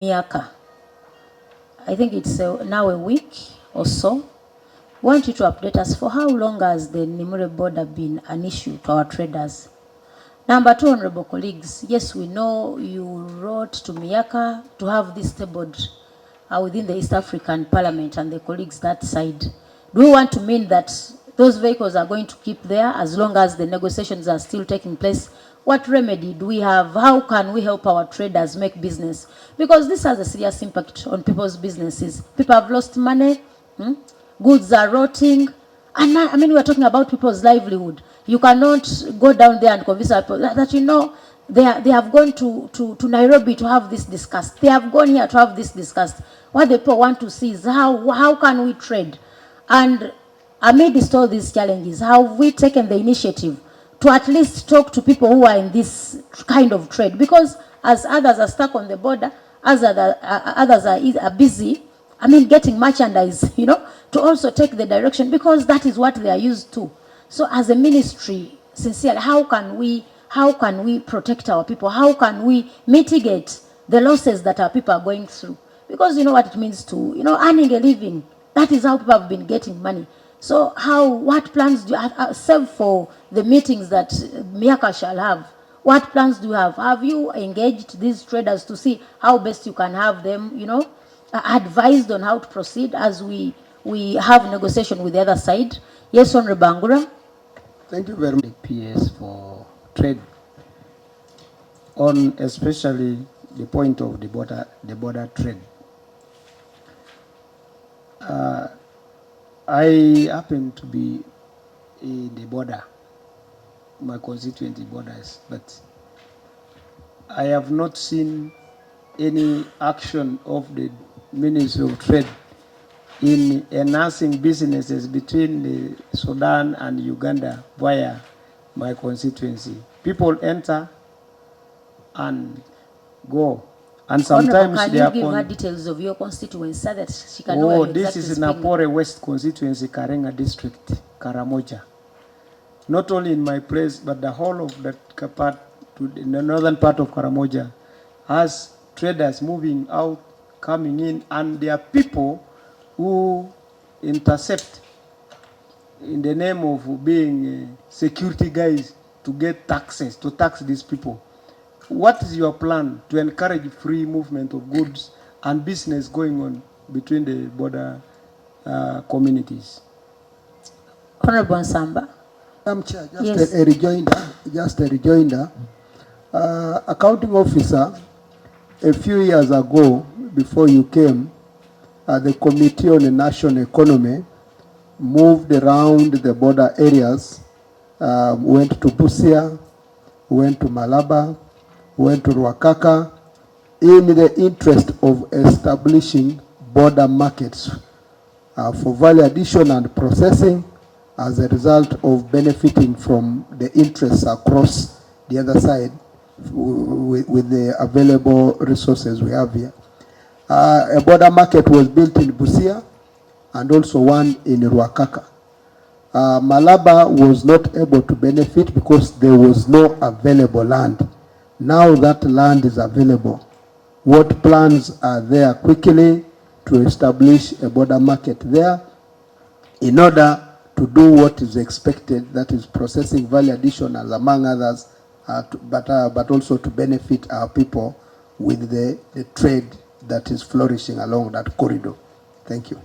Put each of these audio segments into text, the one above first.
Miaka. I think it's now a week or so. Want you to update us for how long has the Nimure border been an issue to our traders? Number two, honorable colleagues, yes, we know you wrote to Miaka to have this tabled within the East African Parliament and the colleagues that side. Do we want to mean that those vehicles are going to keep there as long as the negotiations are still taking place? What remedy do we have? How can we help our traders make business? Because this has a serious impact on people's businesses. People have lost money, goods are rotting, and I mean, we're talking about people's livelihood. You cannot go down there and convince people that you know, they have gone to Nairobi to have this discussed. They have gone here to have this discussed. What the people want to see is how can we trade? And amidst all these challenges, how have we taken the initiative to at least talk to people who are in this kind of trade? Because as others are stuck on the border, as others are busy, I mean, getting merchandise, you know, to also take the direction, because that is what they are used to. So as a ministry, sincerely, how can we protect our people? How can we mitigate the losses that our people are going through? Because you know what it means to, you know, earning a living. That is how people have been getting money. So what plans do you have, save for the meetings that Miaka shall have? What plans do you have? Have you engaged these traders to see how best you can have them, you know, advised on how to proceed as we have negotiation with the other side? Yes, Honorable Bangura. Thank you very much, PS, for trade, on especially the point of the border trade. I happen to be in the border, my constituency borders, but I have not seen any action of the Ministry of Trade in enhancing businesses between the Sudan and Uganda via my constituency. People enter and go, and sometimes can they you are give her details of your constituency so that she can know where you're this exactly is speaking? Napore West constituency, Karenga district, Karamoja. Not only in my place, but the whole of that part, in the northern part of Karamoja, has traders moving out, coming in, and there are people who intercept in the name of being security guys to get taxes, to tax these people. What is your plan to encourage free movement of goods and business going on between the border communities? Honorable Nsamba. Chair, just Yes. a rejoinder. Accounting officer, a few years ago, before you came, the Committee on the National Economy moved around the border areas, went to Busia, went to Malaba, went to Ruakaka, in the interest of establishing border markets for value addition and processing, as a result of benefiting from the interests across the other side with the available resources we have here. A border market was built in Busia and also one in Ruakaka. Malaba was not able to benefit because there was no available land. Now that land is available. What plans are there quickly to establish a border market there in order to do what is expected, that is processing value additional among others, but also to benefit our people with the trade that is flourishing along that corridor. Thank you.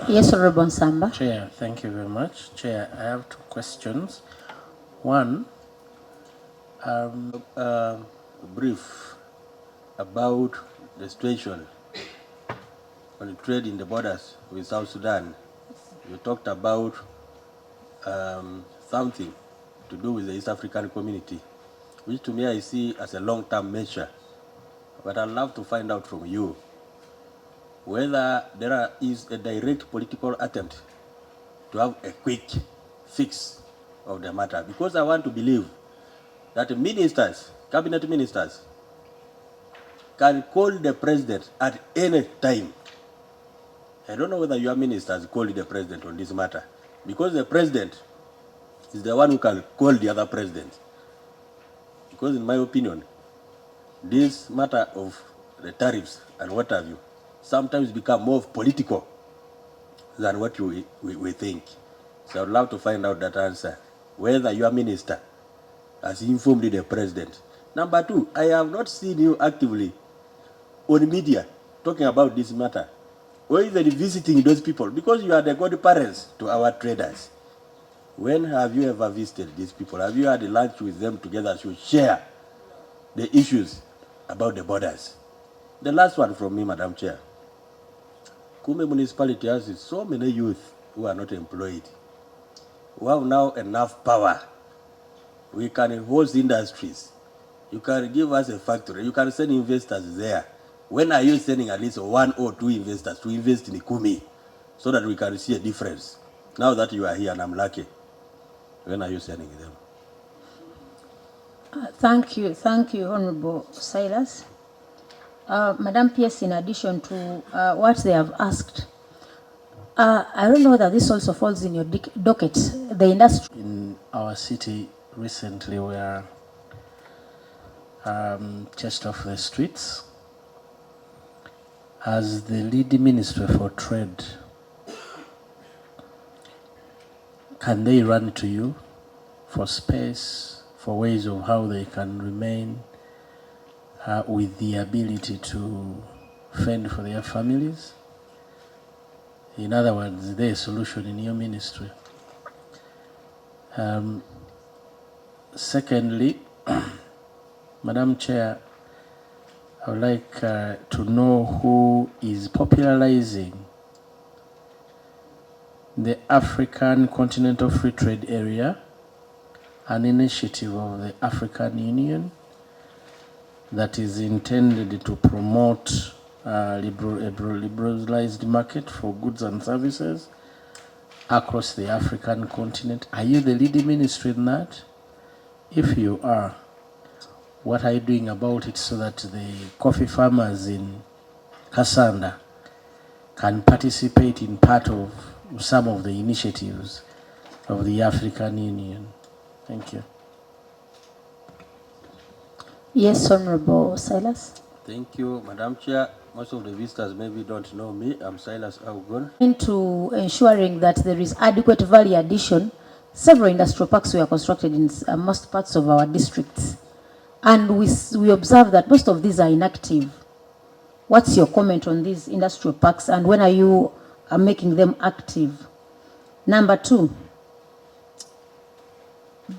Yes, Honorable Nsamba. Chair, thank you very much. Chair, I have two questions. One, brief about the situation on the trade in the borders with South Sudan. You talked about something to do with the East African community, which to me I see as a long-term measure. But I'd love to find out from you whether there is a direct political attempt to have a quick fix of the matter. Because I want to believe that ministers, cabinet ministers, can call the president at any time. I don't know whether your ministers called the president on this matter, because the president is the one who can call the other president. Because in my opinion, this matter of the tariffs and what have you, sometimes become more political than what we think. So I'd love to find out that answer, whether your minister has informed the president. Number two, I have not seen you actively on media talking about this matter, or even visiting those people, because you are the godparents to our traders. When have you ever visited these people? Have you had a lunch with them together to share the issues about the borders? The last one from me, Madam Chair. Kume municipality has so many youth who are not employed. We have now enough power. We can host industries. You can give us a factory. You can send investors there. When are you sending at least 1 or 2 investors to invest in Kumi so that we can see a difference? Now that you are here and I'm lucky, when are you sending them? Thank you, Honorable Silas. Madam PS, in addition to what they have asked, I don't know that this also falls in your docket, the industry. In our city recently, we are just off the streets. As the lead minister for trade, can they run to you for space, for ways of how they can remain with the ability to fend for their families? In other words, is there a solution in your ministry? Secondly, Madam Chair, I would like to know who is popularizing the African Continental Free Trade Area, an initiative of the African Union that is intended to promote a liberalized market for goods and services across the African continent. Are you the leading ministry in that? If you are, what are you doing about it so that the coffee farmers in Kasanda can participate in part of some of the initiatives of the African Union? Thank you. Yes, Honorable Silas. Thank you, Madam Chair. Most of the visitors maybe don't know me. I'm Silas Augon. Into ensuring that there is adequate value addition, several industrial parks were constructed in most parts of our districts. And we observe that most of these are inactive. What's your comment on these industrial parks, and when are you making them active? Number two,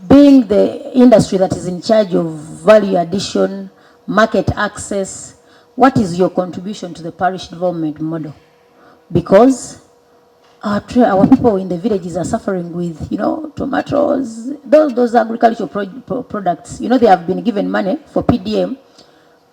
being the industry that is in charge of value addition, market access, what is your contribution to the parish development model? Because our people in the villages are suffering with, tomatoes, those agricultural products. They have been given money for PDM,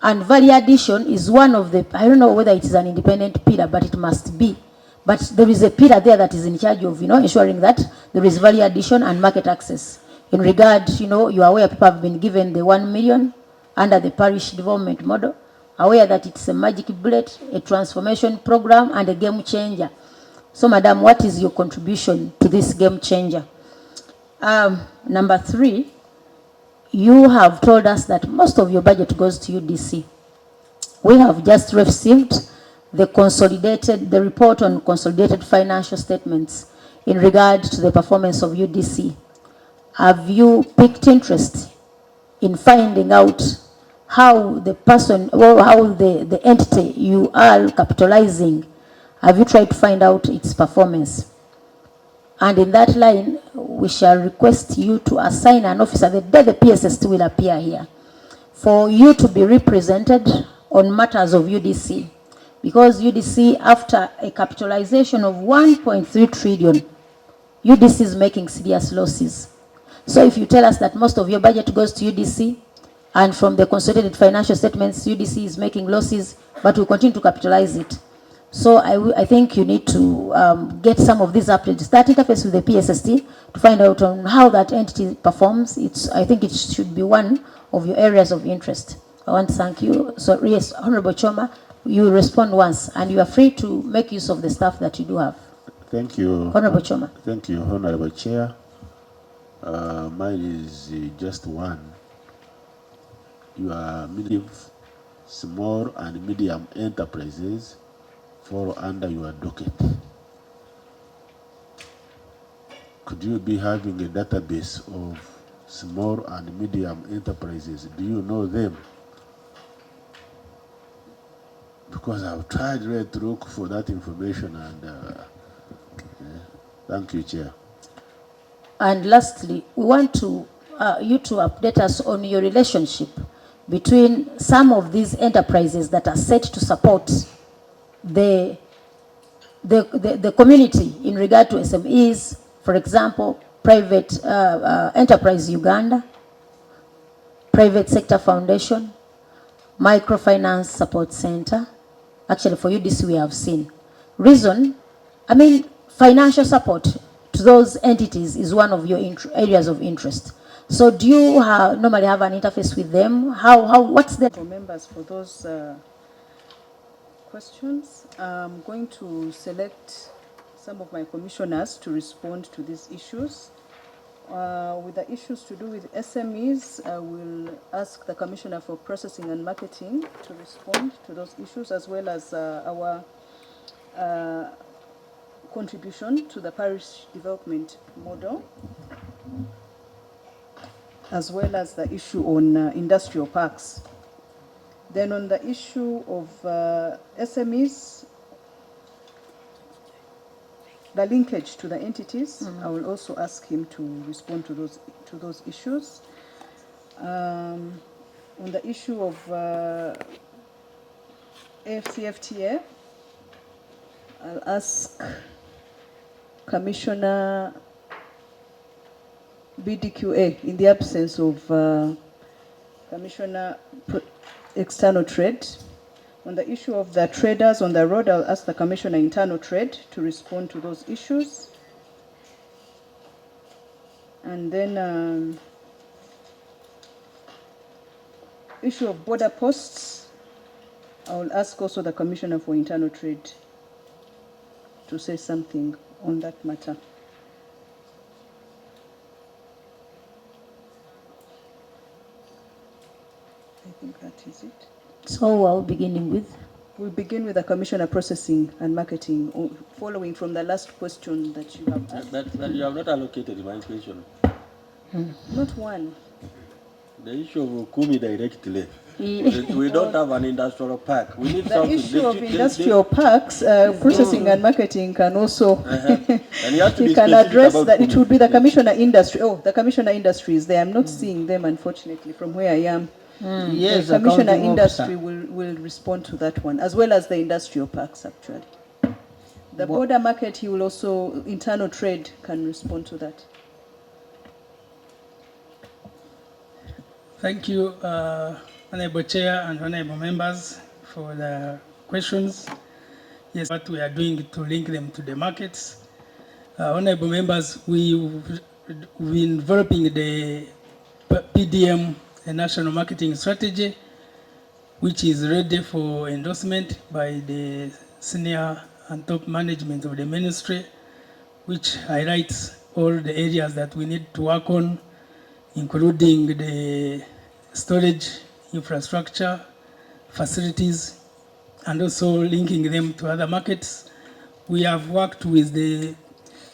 and value addition is one of the, I don't know whether it is an independent pillar, but it must be. But there is a pillar there that is in charge of, ensuring that there is value addition and market access. In regard, you are aware people have been given the 1 million under the parish development model, aware that it's a magic bullet, a transformation program, and a game changer. So, Madam, what is your contribution to this game changer? Number three, you have told us that most of your budget goes to UDC. We have just received the report on consolidated financial statements in regard to the performance of UDC. Have you picked interest in finding out how the person, or how the entity you are capitalizing, have you tried to find out its performance? And in that line, we shall request you to assign an officer, the day the PSST will appear here, for you to be represented on matters of UDC. Because UDC, after a capitalization of 1.3 trillion, UDC is making serious losses. So if you tell us that most of your budget goes to UDC, and from the consolidated financial statements, UDC is making losses, but will continue to capitalize it. So I think you need to get some of these updates, start interface with the PSST to find out on how that entity performs. I think it should be one of your areas of interest. I want to thank you. So yes, Honorable Choma, you respond once, and you are free to make use of the staff that you do have. Thank you. Honorable Choma. Thank you, Honorable Chair. Mine is just one. You are small and medium enterprises fall under your docket. Could you be having a database of small and medium enterprises? Do you know them? Because I've tried really to look for that information and thank you, Chair. And lastly, we want to you to update us on your relationship between some of these enterprises that are set to support the community in regard to SMEs, for example, private enterprise Uganda, private sector foundation, microfinance support center. Actually, for UDC we have seen. Reason, I mean, financial support to those entities is one of your areas of interest. So do you normally have an interface with them? What's the... For members for those questions, I'm going to select some of my commissioners to respond to these issues. With the issues to do with SMEs, I will ask the Commissioner for Processing and Marketing to respond to those issues, as well as our contribution to the parish development model, as well as the issue on industrial parks. Then on the issue of SMEs, the linkage to the entities, I will also ask him to respond to those issues. On the issue of AFCFTA, I'll ask Commissioner BDQA, in the absence of Commissioner External Trade. On the issue of the traders on the road, I'll ask the Commissioner Internal Trade to respond to those issues. And then issue of border posts, I will ask also the Commissioner for Internal Trade to say something on that matter. I think that is it. So we're beginning with? We'll begin with the Commissioner Processing and Marketing, following from the last question that you have asked. That you have not allocated my question. Not one. The issue of Kumi directly. We don't have an industrial park. We need The something. issue of industrial parks, processing and marketing can also, And you have to he be can specific address about that. It Kumi. would be the Commissioner Industry. Oh, the Commissioner Industry is there. I'm not seeing them, unfortunately, from where I am. Yes, The Commissioner accounting Industry officer. will respond to that one, as well as the industrial parks, actually. The border market, he will also, internal trade can respond to that. Thank you, Honorable Chair and Honorable Members, for the questions. Yes, what we are doing to link them to the markets. Honorable Members, we've been developing the PDM, a national marketing strategy, which is ready for endorsement by the senior and top management of the ministry, which highlights all the areas that we need to work on, including the storage infrastructure, facilities, and also linking them to other markets. We have worked with the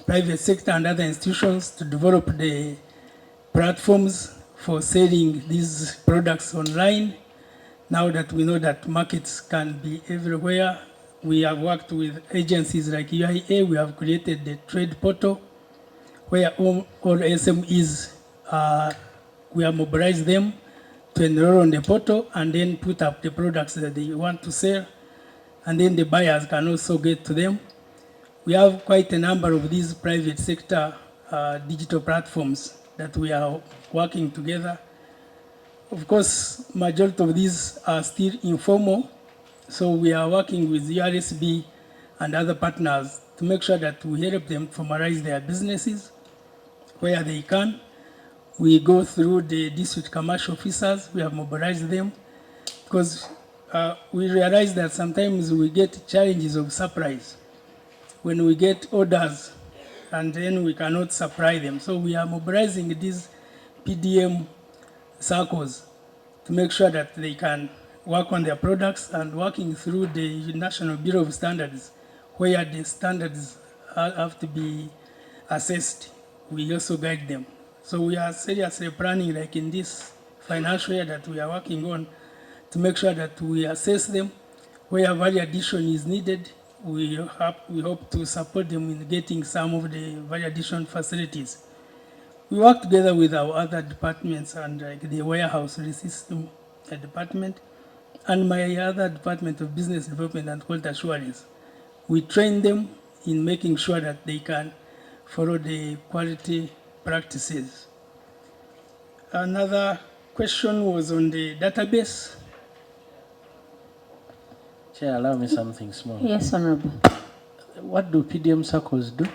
private sector and other institutions to develop the platforms for selling these products online. Now that we know that markets can be everywhere, we have worked with agencies like UIA. We have created the trade portal where all SMEs, we have mobilized them to enroll on the portal and then put up the products that they want to sell, and then the buyers can also get to them. We have quite a number of these private sector digital platforms that we are working together. Of course, majority of these are still informal, so we are working with URSB and other partners to make sure that we help them formalize their businesses where they can. We go through the district commercial officers, we have mobilized them, because we realize that sometimes we get challenges of supplies when we get orders and then we cannot supply them. So we are mobilizing these PDM circles to make sure that they can work on their products and working through the National Bureau of Standards, where the standards have to be assessed. We also guide them. So we are seriously planning, like in this financial year that we are working on, to make sure that we assess them. Where value addition is needed, we hope to support them in getting some of the value addition facilities. We work together with our other departments and like the warehouse system department and my other department of business development and quality assurance. We train them in making sure that they can follow the quality practices. Another question was on the database. Chair, allow me something small. Yes, Honorable. What do PDM circles do?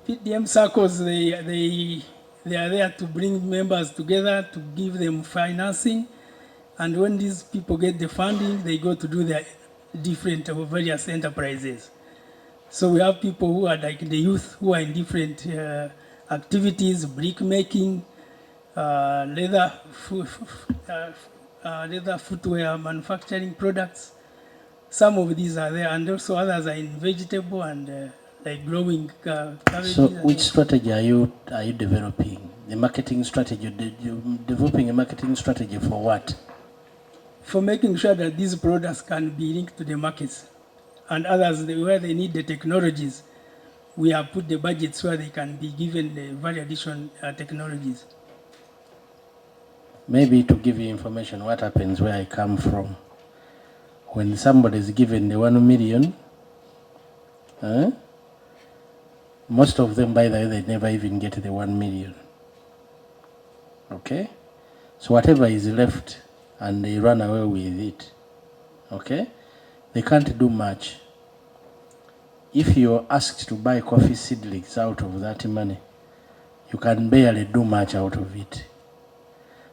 PDM circles, they are there to bring members together, to give them financing. And when these people get the funding, they go to do their different various enterprises. So we have people who are like the youth who are in different activities, brick making, leather footwear manufacturing products. Some of these are there, and also others are in vegetable and like growing cabbages. So which strategy are you developing? The marketing strategy, you're developing a marketing strategy for what? For making sure that these products can be linked to the markets and others where they need the technologies. We have put the budgets where they can be given the value addition technologies. Maybe to give you information, what happens where I come from. When somebody is given the 1 million, most of them, by the way, they never even get the 1 million. Okay? So whatever is left, and they run away with it. Okay? They can't do much. If you're asked to buy coffee seedlings out of that money, you can barely do much out of it.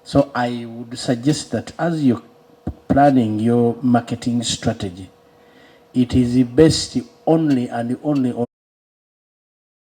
So I would suggest that as you're planning your marketing strategy, it is best only and only